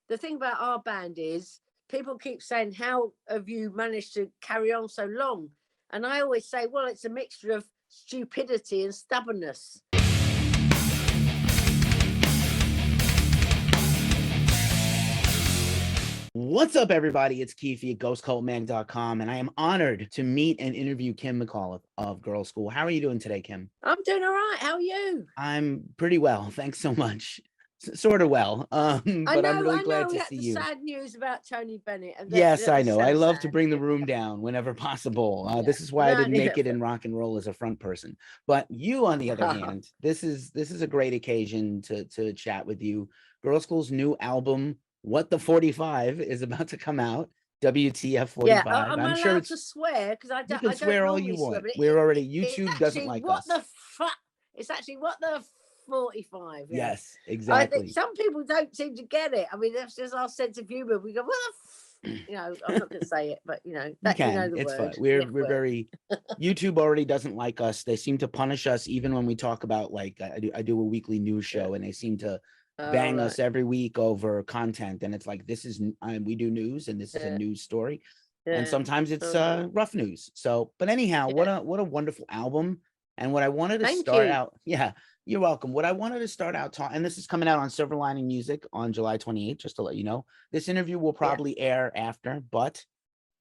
the thing about our band is people keep saying, how have you managed to carry on so long? And I always say, well, it's a mixture of stupidity and stubbornness. What's up, everybody? It's Keefy at ghostcultmag.com, and I am honored to meet and interview Kim McAuliffe of Girlschool. How are you doing today, Kim? I'm doing all right. How are you? I'm pretty well. Thanks so much. Sort of well, but I'm really glad to see you. Sad news about Tony Bennett. And yes, I know. So I love sad. to bring the room down whenever possible. This is why I didn't make it in rock and roll as a front person. But you, on the other hand, this is a great occasion to chat with you. Girlschool's new album, What the 45, is about to come out. WTForty-five. Yeah, I'm sure it's to swear because I don't. You can swear all you want. We're already YouTube doesn't like us. What the fuck? It's actually what the 45. Yeah. Yes, exactly. I think some people don't seem to get it. I mean, that's just our sense of humor. We go, what the I'm not going to say it, but that, you can. It's fun. We're very. YouTube already doesn't like us. They seem to punish us even when we talk about, like, I do a weekly news show, and they seem to bang us every week over content. And it's like, this is we do news, and this is a news story, and sometimes it's rough news. So, but anyhow, what a wonderful album. And what I wanted to start out, you're welcome. What I wanted to start out talking, and this is coming out on Silver Lining Music on July 28th, just to let you know. This interview will probably air after, but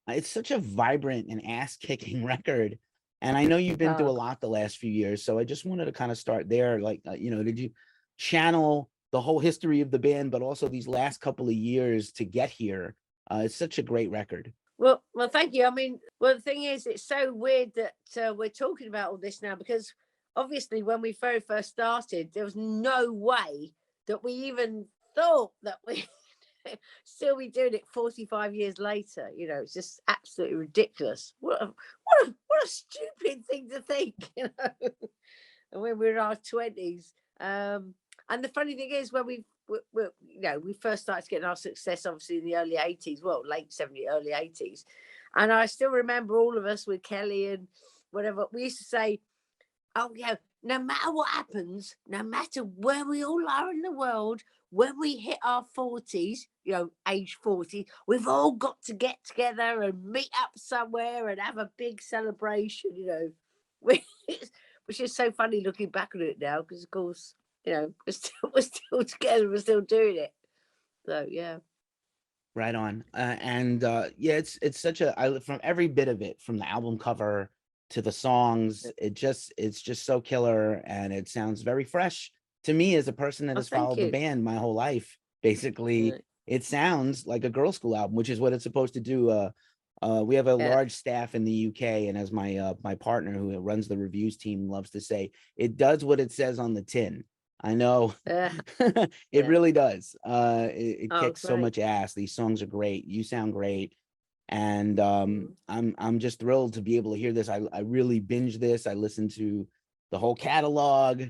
it's such a vibrant and ass-kicking record. And I know you've been through a lot the last few years, so I just wanted to kind of start there. Like, did you channel the whole history of the band, but also these last couple of years to get here? It's such a great record. Well, thank you. I mean, the thing is, it's so weird that we're talking about all this now, because obviously when we very first started, there was no way that we even thought that we still be doing it 45 years later. It's just absolutely ridiculous. What a stupid thing to think, and when we're in our 20s. And the funny thing is, when we first started getting our success, obviously in the early 80s, late 70s, early 80s. And I still remember all of us with Kelly and whatever, we used to say, oh, no matter what happens, no matter where we all are in the world, when we hit our 40s, age 40, we've all got to get together and meet up somewhere and have a big celebration, which is so funny looking back on it now, because of course, we're still together, we're still doing it. So yeah. Right on. It's such from every bit of it, from the album cover to the songs, it's just so killer, and it sounds very fresh to me as a person that has followed the band my whole life. Basically, it sounds like a Girlschool album, which is what it's supposed to do. We have a large staff in the UK, and as my partner who runs the reviews team loves to say, it does what it says on the tin. I know it really does. It kicks so much ass. These songs are great. You sound great. And I'm just thrilled to be able to hear this. I really binged this. I listened to the whole catalog,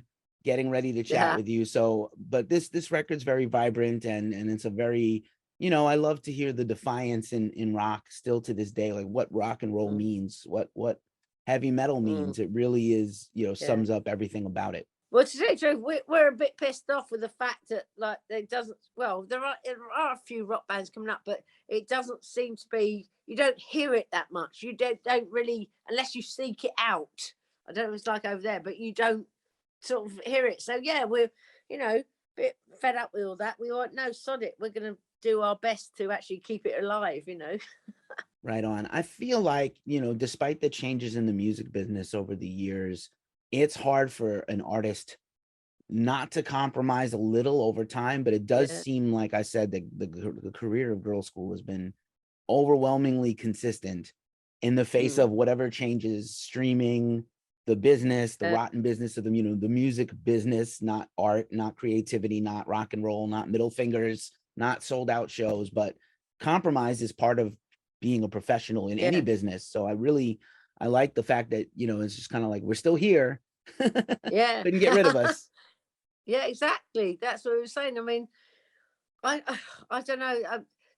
getting ready to chat with you. So, but this record's very vibrant, and it's a very, I love to hear the defiance in rock still to this day, like what rock and roll means, what heavy metal means. It really is, sums up everything about it. Well, to say the truth, we're a bit pissed off with the fact that, like, it doesn't. Well, there are a few rock bands coming up, but it doesn't seem to be. You don't hear it that much. You don't really, unless you seek it out. I don't know what it's like over there, but you don't sort of hear it. So yeah, we're a bit fed up with all that. We want no sod it. We're gonna do our best to actually keep it alive. Right on. I feel like despite the changes in the music business over the years, it's hard for an artist not to compromise a little over time, but it does seem, like I said, that the career of Girlschool has been overwhelmingly consistent in the face of whatever changes, streaming, the business, the rotten business of the music business, not art, not creativity, not rock and roll, not middle fingers, not sold out shows, but compromise is part of being a professional in any business. So I like the fact that, it's just kind of like, we're still here. Couldn't get rid of us. Yeah, exactly. That's what we were saying. I mean, I don't know.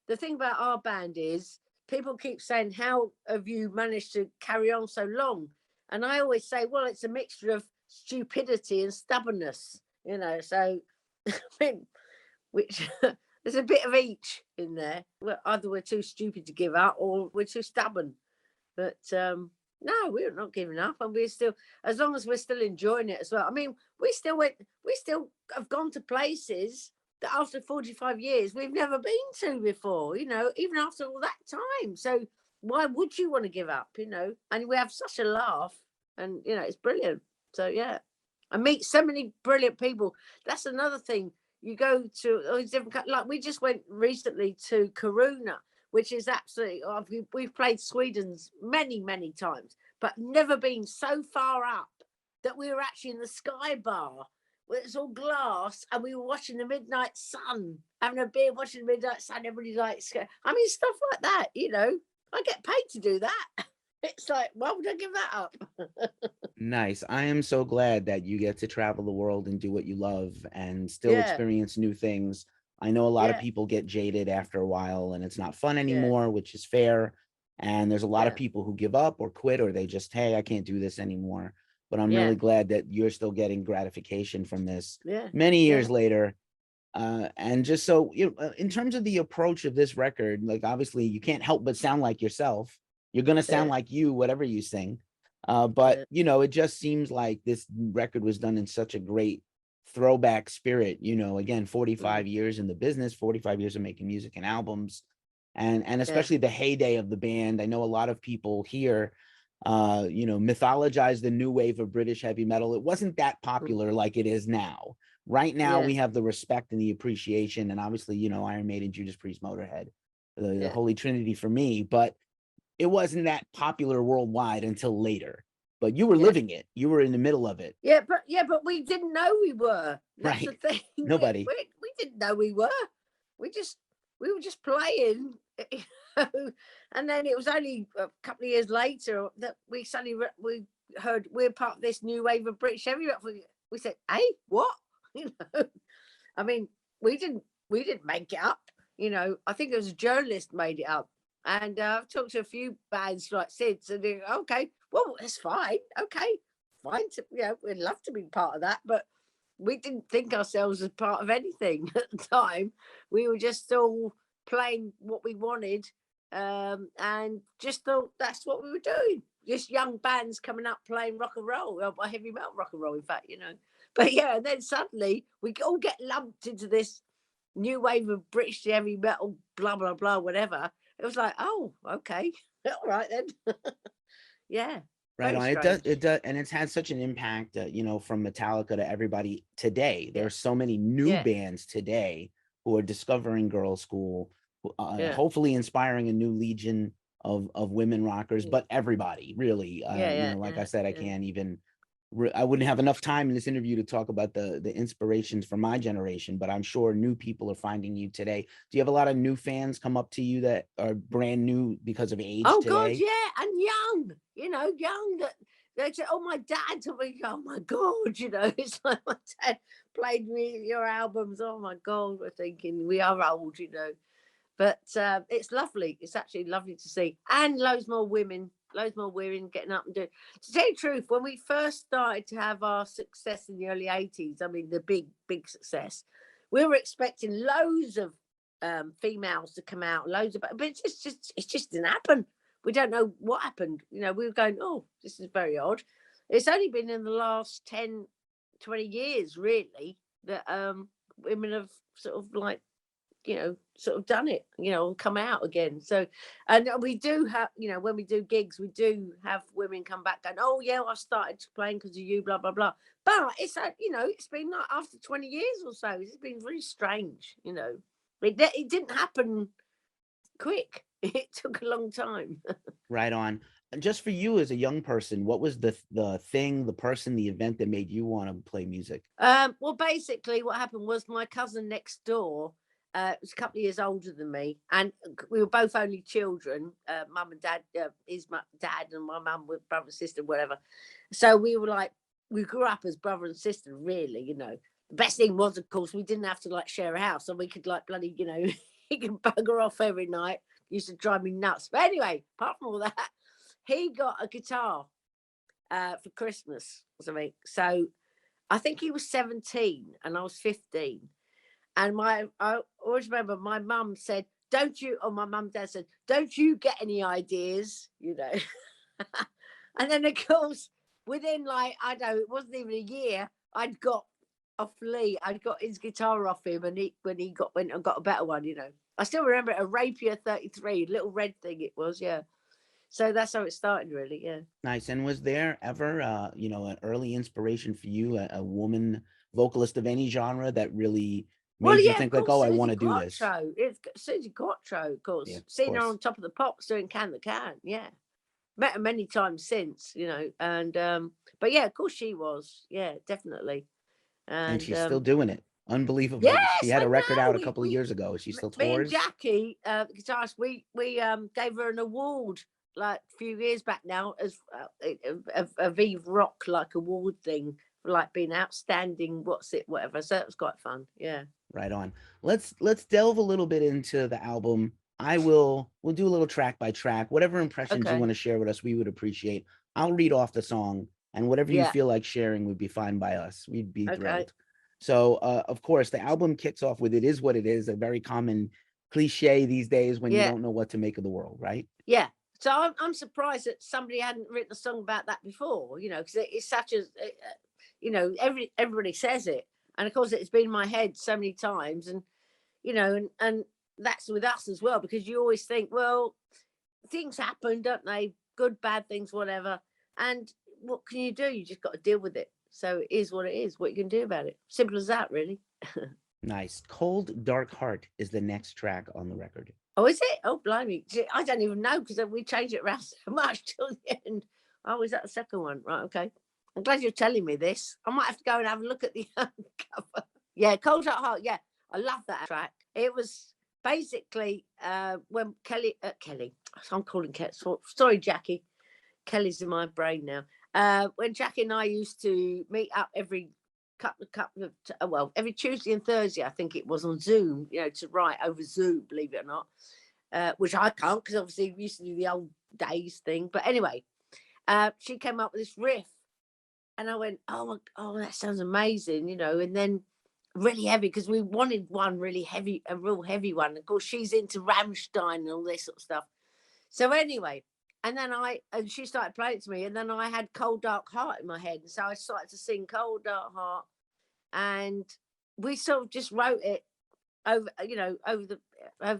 The thing about our band is people keep saying, how have you managed to carry on so long? And I always say, well, it's a mixture of stupidity and stubbornness, So, I mean, which There's a bit of each in there. Either we're too stupid to give up or we're too stubborn. But no, we're not giving up, and we're still, as long as we're still enjoying it as well. I mean, we still have gone to places that after 45 years we've never been to before, you know, even after all that time. So why would you want to give up, you know? And we have such a laugh, and you know, it's brilliant. So yeah, I meet so many brilliant people. That's another thing. You go to all these different, like we just went recently to Karuna, which is absolutely, we've played Sweden's many times, but never been so far up that we were actually in the Sky Bar where it's all glass, and we were watching the midnight sun, having a beer, watching the midnight sun. Everybody likes, I mean, stuff like that, you know. I get paid to do that. It's like, why would I give that up? Nice. I am so glad that you get to travel the world and do what you love and still Yeah. experience new things. I know a lot of Yeah. people get jaded after a while and it's not fun Yeah. anymore, which is fair. And there's a lot of Yeah. people who give up or quit, or they just, hey, I can't do this anymore. But I'm Yeah. really glad that you're still getting gratification from this Yeah. many Yeah. years later. And just so, you know, in terms of the approach of this record, like obviously you can't help but sound like yourself. You're going to sound Yeah. like you, whatever you sing. But, Yeah. you know, it just seems like this record was done in such a great throwback spirit. You know, again, 45 years in the business, 45 years of making music and albums, and Yeah. especially the heyday of the band. I know a lot of people here, you know, mythologize the new wave of British heavy metal. It wasn't that popular like it is now. Right now, Yeah. we have the respect and the appreciation, and obviously, you know, Iron Maiden, Judas Priest, Motörhead, the Yeah. Holy Trinity for me. But it wasn't that popular worldwide until later. But you were Yeah. living it. You were in the middle of it. Yeah, but we didn't know we were. That's Right. the thing. Nobody. We didn't know we were. We were just playing, you know? And then it was only a couple of years later that we suddenly we heard we're part of this new wave of British heavy metal. We said, "Hey, what?" You know. I mean, we didn't make it up. You know, I think it was a journalist made it up. And I've talked to a few bands like Sid's, and they go, okay, well, that's fine. Okay, fine. You know, we'd love to be part of that, but we didn't think ourselves as part of anything at the time. We were just all playing what we wanted, and just thought that's what we were doing. Just young bands coming up playing rock and roll, or heavy metal rock and roll, in fact, you know. But yeah, and then suddenly we all get lumped into this new wave of British heavy metal, blah blah blah, whatever. It was like, oh, okay, all right then. Yeah, Right very on. strange. It does, and it's had such an impact, you know, from Metallica to everybody today. There Yeah, are so many new yeah, bands today who are discovering Girlschool, yeah, hopefully inspiring a new legion of women rockers, yeah, but everybody really, yeah, you yeah, know, like yeah, I said, I yeah. can't even, I wouldn't have enough time in this interview to talk about the inspirations for my generation, but I'm sure new people are finding you today. Do you have a lot of new fans come up to you that are brand new because of age Oh God, today? yeah, and young, you know, young that they say, oh, my dad told me, oh my God, you know, it's like my dad played me your albums. Oh my God, we're thinking we are old, you know. But it's lovely. It's actually lovely to see. And loads more women getting up and doing. To tell you the truth, when we first started to have our success in the early 80s, I mean, the big success, we were expecting loads of females to come out, loads of, but it just didn't happen. We don't know what happened. You know, we were going, oh, this is very odd. It's only been in the last 10, 20 years, really, that women have sort of like, you know, sort of done it, you know, come out again. So, and we do have, you know, when we do gigs, we do have women come back going, oh yeah, I started playing because of you, blah blah blah. But it's like, you know, it's been like after 20 years or so, it's been really strange, you know. It didn't happen quick. It took a long time. Right on. And just for you as a young person, what was the thing, the person, the event that made you want to play music? Well, basically, what happened was my cousin next door was a couple of years older than me, and we were both only children. Mum and dad, his dad and my mum were brother and sister, whatever. So we were like, we grew up as brother and sister, really. You know, the best thing was, of course, we didn't have to like share a house, so we could like bloody, you know, he could bugger off every night. Used to drive me nuts. But anyway, apart from all that, he got a guitar for Christmas or something. So I think he was 17 and I was 15. And always remember my mum said, don't you, or my mum and dad said, don't you get any ideas, you know. And then, of course, within like, I don't know, it wasn't even a year, I'd got off Lee, I'd got his guitar off him, and when he went and got a better one, you know. I still remember it, a Rapier 33, little red thing it was, yeah. So that's how it started, really, yeah. Nice. And was there ever, you know, an early inspiration for you, a woman vocalist of any genre that really made you think like, oh, I want to do this? It's Susie Quattro, of course. Yeah, of Seen her course. on Top of the Pops doing Can the Can, yeah. Met her many times since, you know, and but yeah, of course she was, yeah, definitely. And And she's still doing it. Unbelievable. yes, She had I a record know. out a couple of years ago. She still Me and tours. Jackie, the guitarist, we gave her an award like a few years back now as a Vive Rock like award thing for like being outstanding. Whatever. So that was quite fun. Yeah. Right on. Let's delve a little bit into the album. We'll do a little track by track. Whatever impressions you want to share with us, we would appreciate. I'll read off the song, and whatever you feel like sharing would be fine by us. We'd be thrilled. So, of course, the album kicks off with "It Is What It Is," a very common cliche these days when you don't know what to make of the world, right? Yeah. So I'm surprised that somebody hadn't written a song about that before, you know, because it's such a, you know, everybody says it, and of course it's been in my head so many times, and you know, and that's with us as well, because you always think, well, things happen, don't they? Good, bad things, whatever. And what can you do? You just got to deal with it. So it is what it is. What you can do about it. Simple as that, really. Nice. Cold Dark Heart is the next track on the record. Oh, is it? Oh, blimey. I don't even know, because we changed it around so much till the end. Oh, is that the second one? Right, okay. I'm glad you're telling me this. I might have to go and have a look at the cover. Yeah, Cold Dark Heart. Yeah, I love that track. It was basically when Kelly, I'm calling Kelly. Sorry, Jackie. Kelly's in my brain now. When Jackie and I used to meet up every every Tuesday and Thursday, I think it was, on Zoom, you know, to write over Zoom, believe it or not, which I can't, because obviously we used to do the old days thing. But anyway, she came up with this riff, and I went, oh, that sounds amazing, you know, and then really heavy, because we wanted one really heavy, a real heavy one. Of course, she's into Rammstein and all this sort of stuff. So anyway, and then she started playing it to me, and then I had Cold Dark Heart in my head, and so I started to sing Cold Dark Heart, and we sort of just wrote it over, you know, over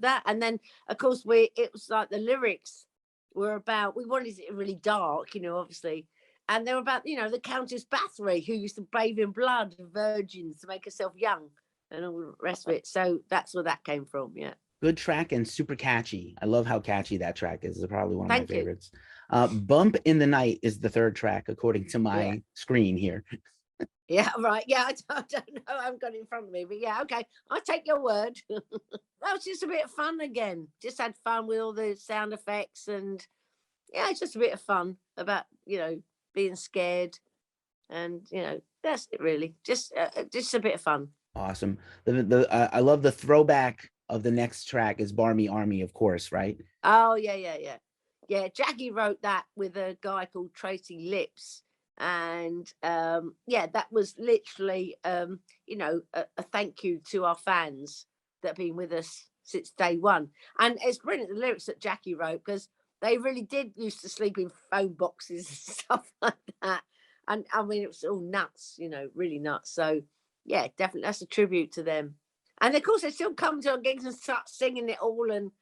that, and then of course it was like the lyrics were about, we wanted it really dark, you know, obviously, and they were about, you know, the Countess Bathory, who used to bathe in blood of virgins to make herself young, and all the rest of it. So that's where that came from. Yeah. Good track and super catchy. I love how catchy that track is. It's probably one of my favorites. You. Bump in the Night is the third track, according to my screen here. Yeah, right. Yeah, I don't know. I haven't got it in front of me, but yeah, okay. I'll take your word. That was just a bit of fun again. Just had fun with all the sound effects, and yeah, it's just a bit of fun about, you know, being scared, and you know, that's it really. Just a bit of fun. Awesome. I love the throwback of the next track is Barmy Army, of course, right? Oh yeah. Jackie wrote that with a guy called Tracy Lips, and that was literally you know, a thank you to our fans that have been with us since day one. And it's brilliant, the lyrics that Jackie wrote, because they really did used to sleep in phone boxes and stuff like that, and I mean, it was all nuts, you know, really nuts. So yeah, definitely that's a tribute to them. And of course, they still come to our gigs and start singing it all. And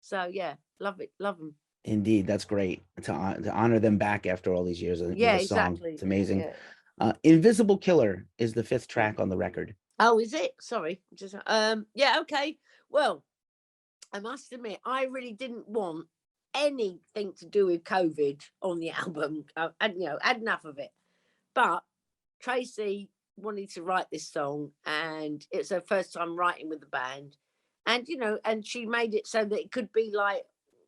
so, yeah, love it. Love them. Indeed. That's great to honor them back after all these years with Yeah, a song. exactly. It's amazing. Yeah. Invisible Killer is the fifth track on the record. Oh, is it? Sorry. Just yeah, okay. Well, I must admit, I really didn't want anything to do with COVID on the album. And, you know, had enough of it. But Tracy wanted to write this song, and it's her first time writing with the band, and you know, and she made it so that it could be like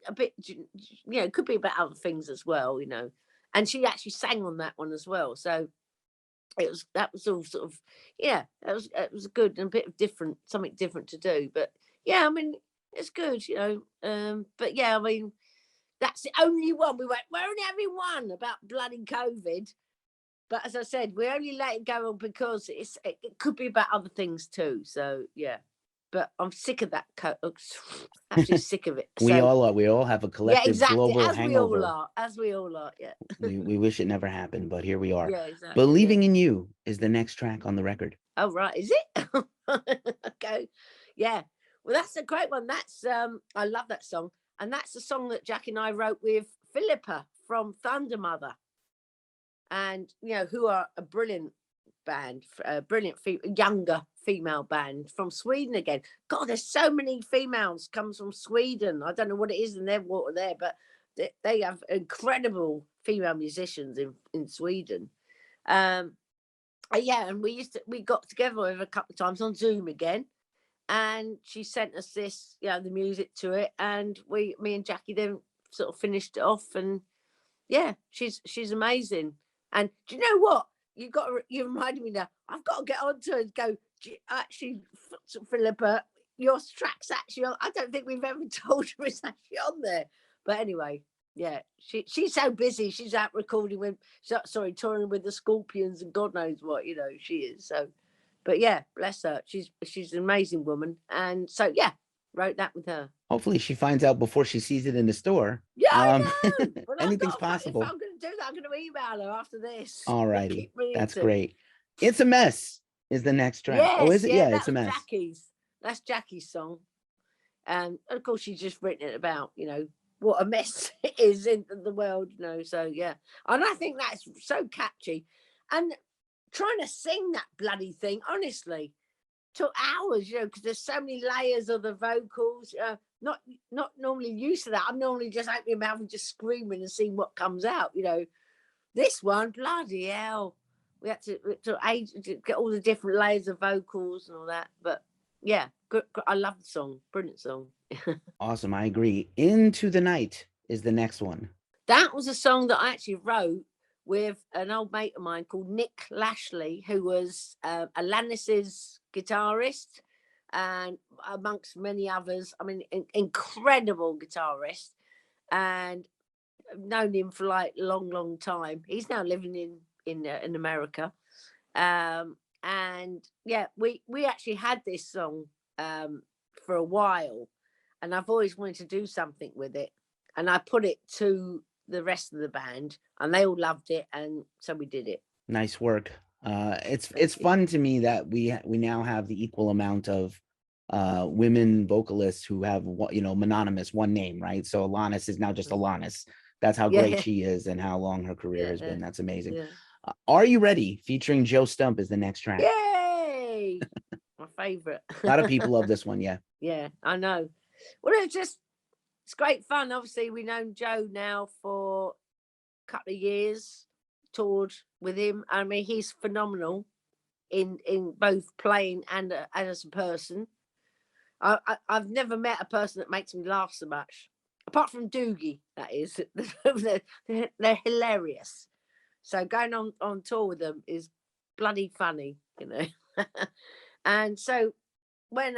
a bit, you know, it could be about other things as well, you know, and she actually sang on that one as well. So that was all sort of, yeah, it was good and a bit of something different to do. But yeah, I mean, it's good, you know. But yeah, I mean, that's the only one we're only having one about bloody COVID. But as I said, we only let it go on because it could be about other things too. So yeah, but I'm sick of that. Actually sick of it. We So, all are. We all have a yeah, collective exactly. global As we all hangover. are. As we all are. Yeah. We wish it never happened, but here we are. Yeah, exactly. Believing in You is the next track on the record. Oh, right. Is it? Okay. Yeah. Well, that's a great one. That's I love that song. And that's the song that Jackie and I wrote with Philippa from Thunder Mother. And who are a brilliant band, a brilliant younger female band from Sweden again. God, there's so many females comes from Sweden. I don't know what it is in their water there, but they have incredible female musicians in Sweden. Yeah, and we got together with a couple of times on Zoom again, and she sent us this, the music to it, and me and Jackie then sort of finished it off, and yeah, she's amazing. And do you know what? You reminded me now. I've got to get on to her and go. Actually, Philippa, your track's actually on. I don't think we've ever told her it's actually on there. But anyway, yeah, she's so busy. She's out recording touring with the Scorpions and God knows what. She is. So, but yeah, bless her. She's an amazing woman. And so yeah, wrote that with her. Hopefully she finds out before she sees it in the store. Yeah, I know. Well, anything's possible. If I'm going to do that, I'm going to email her after this. All righty. That's great. It's a Mess is the next track. Yes, oh, is it? Yeah, It's a Mess. That's Jackie's song. And of course, she's just written it about, what a mess it is in the world, So, yeah. And I think that's so catchy. And trying to sing that bloody thing, honestly, took hours, because there's so many layers of the vocals. Not normally used to that. I'm normally just opening my mouth and just screaming and seeing what comes out. This one, bloody hell, we had to get all the different layers of vocals and all that. But yeah, good. I love the song. Brilliant song. Awesome. I agree. Into the Night is the next one. That was a song that I actually wrote with an old mate of mine called Nick Lashley, who was Alanis's guitarist, and amongst many others. I mean, incredible guitarist, and I've known him for like a long time. He's now living in America, and yeah, we actually had this song for a while, and I've always wanted to do something with it, and I put it to the rest of the band, and they all loved it, and so we did it. Nice work. It's fun to me that we now have the equal amount of women vocalists who have mononymous one name, right? So Alanis is now just Alanis. That's how great she is and how long her career has been. That's amazing. Yeah. Are You Ready? Featuring Joe Stump is the next track. Yay! My favorite. A lot of people love this one. Yeah. Yeah, I know. Well, it's great fun. Obviously, we've known Joe now for a couple of years, toured with him. I mean, he's phenomenal in both playing and as a person. I've never met a person that makes me laugh so much, apart from Doogie, that is. They're hilarious. So going on tour with them is bloody funny, And so when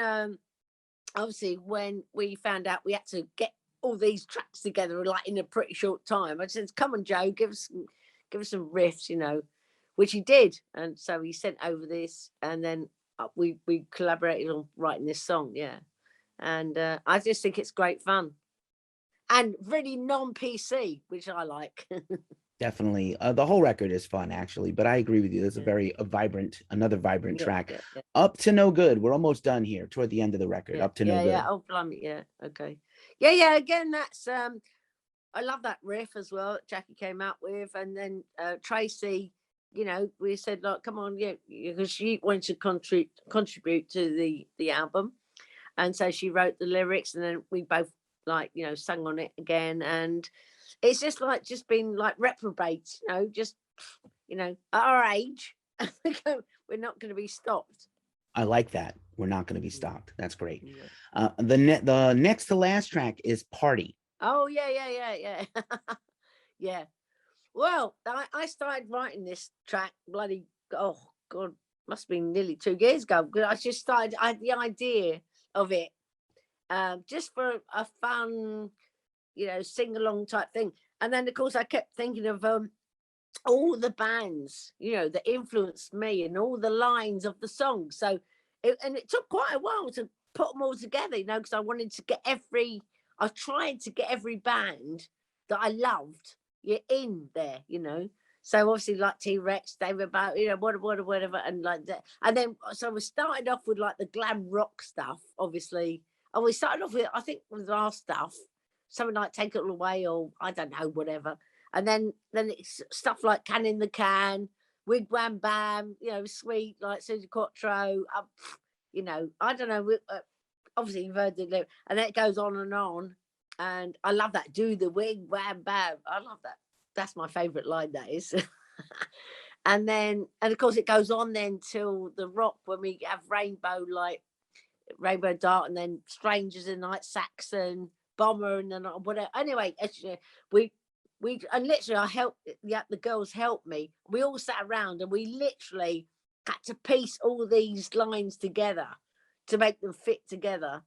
obviously when we found out we had to get all these tracks together like in a pretty short time, I said, "Come on, Joe, give us some riffs," which he did. And so he sent over this, and then we collaborated on writing this song. Yeah, and I just think it's great fun and really non-PC, which I like. Definitely. The whole record is fun, actually, but I agree with you. There's another vibrant track. Yeah. Up to No Good. We're almost done here toward the end of the record. Up to No Good. Yeah. Oh, blimey. Yeah. Okay. Yeah. Again, that's, I love that riff as well that Jackie came out with. And then Tracy, we said, like, come on, because she wanted to contribute to the album. And so she wrote the lyrics, and then we both sung on it again. And it's just been like reprobates, just at our age, we're not going to be stopped. I like that. We're not going to be stopped. That's great. Yeah. The next to last track is Party. Oh yeah. Yeah. Well, I started writing this track oh God, must have been nearly 2 years ago, because I had the idea of it just for a fun sing along type thing. And then of course I kept thinking of all the bands that influenced me and all the lines of the song. So it took quite a while to put them all together, you know, because I wanted to get I tried to get every band that I loved in there, you know. So obviously like T-Rex, David Bowie, you know, whatever, and like that. And then so we started off with like the glam rock stuff, obviously. And we started off with, I think, with our stuff, something like Take It All Away, or I don't know, whatever. And then it's stuff like Can in the Can, Wig Wham Bam, you know, Sweet, like Susie Quattro, you know, I don't know. Obviously you've heard the lyric, and then it goes on. And I love that. Do the Wig Wham Bam. I love that. That's my favourite line, that is. And of course it goes on then till the rock, when we have Rainbow Dart, and then Strangers in the Night, Saxon, Bomber, and then whatever. Anyway, we and literally I helped, the girls helped me. We all sat around and we literally had to piece all these lines together to make them fit together,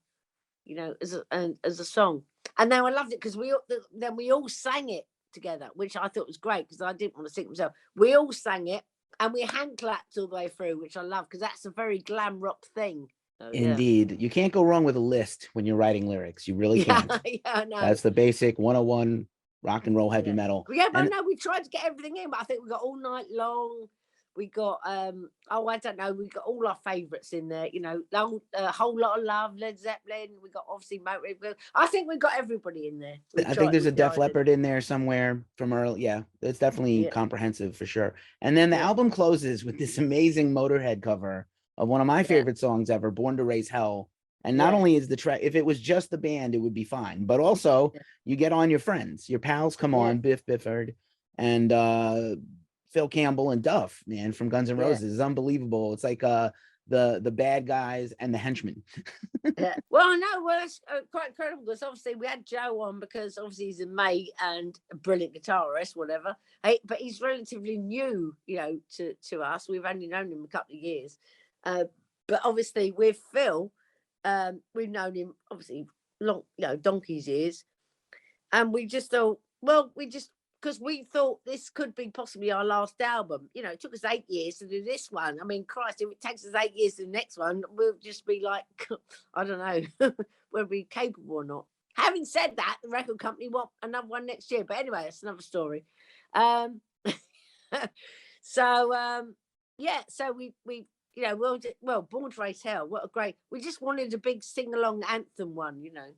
you know, as a song. And then I loved it because we all sang it together, which I thought was great because I didn't want to sing it myself. We all sang it and we hand clapped all the way through, which I love because that's a very glam rock thing. So, Indeed. You can't go wrong with a list when you're writing lyrics. You really can't. Yeah, I know. That's the basic 101 rock and roll heavy metal. Yeah, but no, we tried to get everything in, but I think we got All Night Long. We got I don't know, we got all our favourites in there, you know, A Whole Lot of Love, Led Zeppelin. We got obviously Motorhead. I think we got everybody in there. I think there's a Def Leppard in there somewhere from early. Yeah, it's definitely comprehensive for sure. And then the album closes with this amazing Motorhead cover of one of my favorite songs ever, Born to Raise Hell. And not only is the track, if it was just the band, it would be fine, but also you get on your friends, your pals come on, Biff Bifford and Phil Campbell and Duff, man, from Guns N' Roses. It's unbelievable. It's like the bad guys and the henchmen. Well, I know. Well, that's quite incredible because obviously we had Joe on because obviously he's a mate and a brilliant guitarist, whatever. But he's relatively new, you know, to us. We've only known him a couple of years. But obviously with Phil, we've known him obviously long, you know, donkey's years. And we just thought, well, because we thought this could be possibly our last album. You know, it took us 8 years to do this one. I mean, Christ, if it takes us 8 years to the next one, we'll just be like, I don't know, whether we're capable or not. Having said that, the record company want another one next year. But anyway, that's another story. So we you know, well, Born to Raise Hell, what a great, we just wanted a big sing-along anthem one, you know.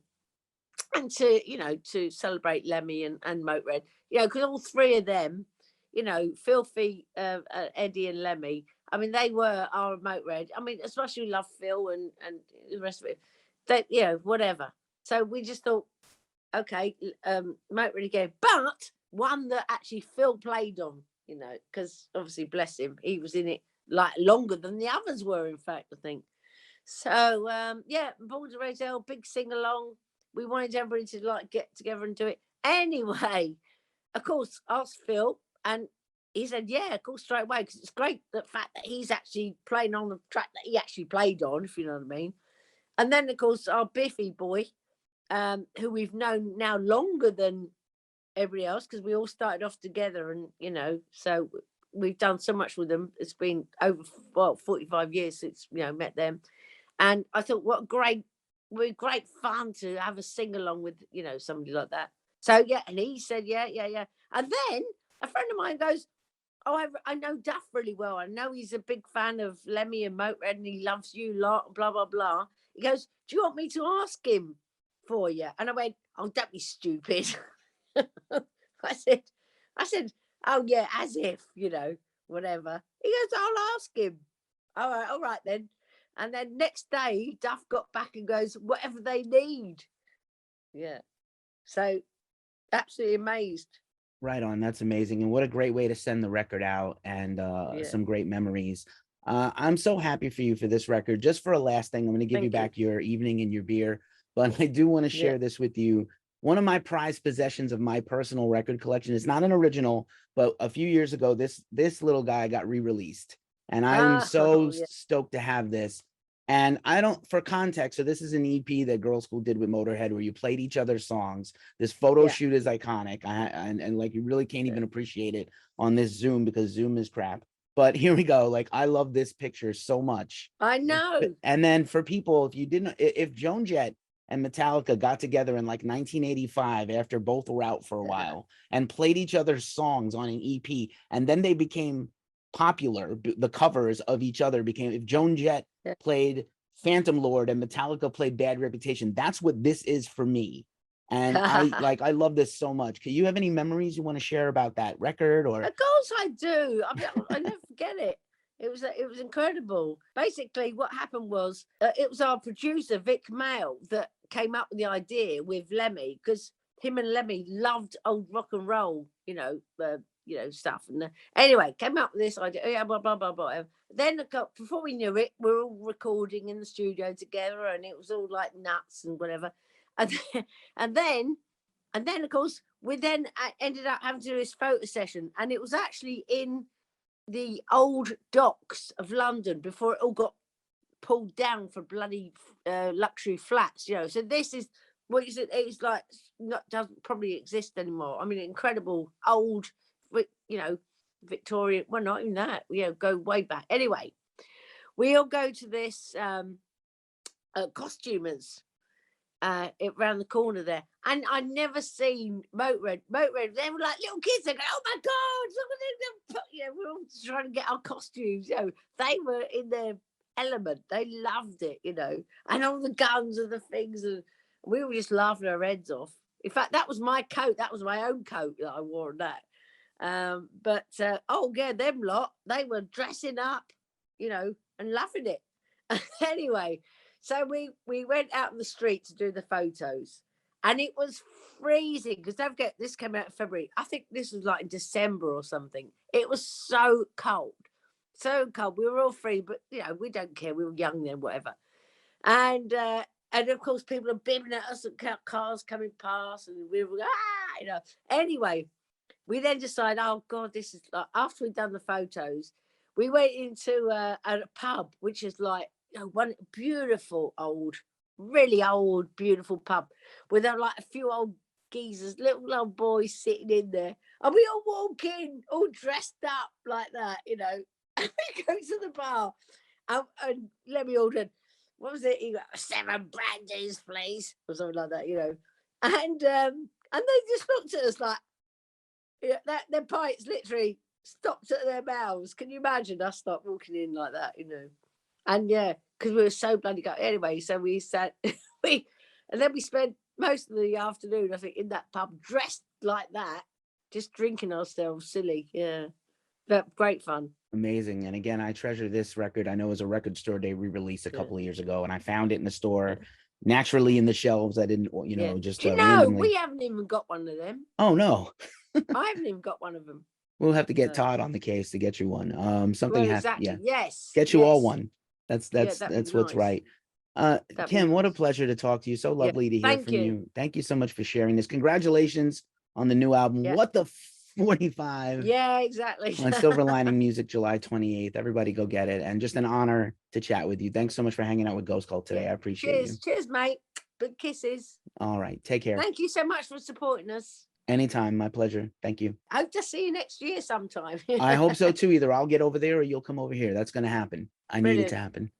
And to celebrate Lemmy and Motörhead, you know, because all three of them, you know, Filthy, Eddie and Lemmy, I mean, they were our Motörhead. I mean, especially love Phil and the rest of it. They, you know, whatever. So we just thought, okay, Motörhead again, but one that actually Phil played on, you know, because obviously, bless him, he was in it like longer than the others were, in fact, I think. So Born to Raise Hell, big sing along. We wanted everybody to like get together and do it. Anyway, of course, asked Phil, and he said, yeah, of course, straight away, because it's great the fact that he's actually playing on the track that he actually played on, if you know what I mean. And then, of course, our Biffy boy, who we've known now longer than everybody else, because we all started off together, and, you know, so we've done so much with them. It's been over 45 years since, you know, met them. And I thought, what great fun to have a sing along with, you know, somebody like that. So and he said, yeah. And then a friend of mine goes, oh, I know Duff really well. I know he's a big fan of Lemmy and Motörhead, and he loves you lot, blah blah blah. He goes, do you want me to ask him for you? And I went, oh, don't be stupid. I said, oh yeah, as if, you know, whatever. He goes, I'll ask him. All right then. And then next day, Duff got back and goes, whatever they need. Yeah. So absolutely amazed. Right on. That's amazing. And what a great way to send the record out, and some great memories. I'm so happy for you for this record. Just for a last thing, I'm going to give you back your evening and your beer, but I do want to share this with you. One of my prized possessions of my personal record collection is not an original, but a few years ago, this little guy got re-released. And I'm so stoked to have this. And for context, so this is an EP that Girlschool did with Motörhead, where you played each other's songs. This photo shoot is iconic. And like, you really can't even appreciate it on this Zoom, because Zoom is crap. But here we go. Like, I love this picture so much. I know. And then for people, if you didn't, if Joan Jett and Metallica got together in like 1985 after both were out for a while and played each other's songs on an EP, and then they became popular, the covers of each other became, if Joan Jett played Phantom Lord and Metallica played Bad Reputation, that's what this is for me. And I love this so much. Can you have any memories you want to share about that record? Or of course I do. I mean, I never forget it. It was incredible. Basically, what happened was it was our producer Vic Mail that came up with the idea with Lemmy, because him and Lemmy loved old rock and roll, stuff. And anyway, came up with this idea. Yeah, blah blah blah blah. Then before we knew it, we were all recording in the studio together, and it was all like nuts and whatever. And then of course we then ended up having to do this photo session, and it was actually in the old docks of London before it all got pulled down for bloody luxury flats, So this is what is it? It's like doesn't probably exist anymore. I mean, incredible old, Victorian. Well, not even that. Go way back. Anyway, we all go to this costumers around the corner there, and I'd never seen Motörhead. They were like little kids. They go, "Oh my god!" We're all trying to get our costumes. They were in their element. They loved it, and all the guns and the things, and we were just laughing our heads off. In fact, that was my coat. That was my own coat that I wore on that. But them lot, they were dressing up, and loving it. Anyway. So we went out in the street to do the photos, and it was freezing because don't forget, this came out in February. I think this was like in December or something. It was so cold. We were all free, but we don't care. We were young then, whatever. And of course, people are bibbing at us and cars coming past, and we were Anyway, we then decided, oh God, this is like, after we'd done the photos, we went into a pub, which is like, one beautiful old, really old, beautiful pub with like a few old geezers, little old boys sitting in there, and we all walk in, all dressed up like that, And we go to the bar, and let me order. What was it? He got 7 brandies, please, or something like that, And they just looked at us like, that their pints literally stopped at their mouths. Can you imagine us start walking in like that, And because we were so bloody gut. Anyway, so we sat, and then we spent most of the afternoon, I think, in that pub, dressed like that, just drinking ourselves silly. Yeah, but great fun. Amazing. And again, I treasure this record. I know it was a Record Store Day re-release a couple of years ago, and I found it in the store, naturally in the shelves. I didn't, just Do randomly. We haven't even got one of them. Oh no. I haven't even got one of them. We'll have to get Todd on the case to get you one. Something exactly. Yes. Get you all one. That's nice. what's right. Kim, what a pleasure to talk to you. So lovely to hear from you. Thank you so much for sharing this. Congratulations on the new album. What the 45? Yeah, exactly. On Silver Lining Music, July 28th. Everybody go get it. And just an honor to chat with you. Thanks so much for hanging out with Ghost Cult today. I appreciate you. Cheers, mate. Big kisses. All right. Take care. Thank you so much for supporting us. Anytime. My pleasure. Thank you. I hope to see you next year sometime. I hope so too. Either I'll get over there or you'll come over here. That's going to happen. I need it to happen.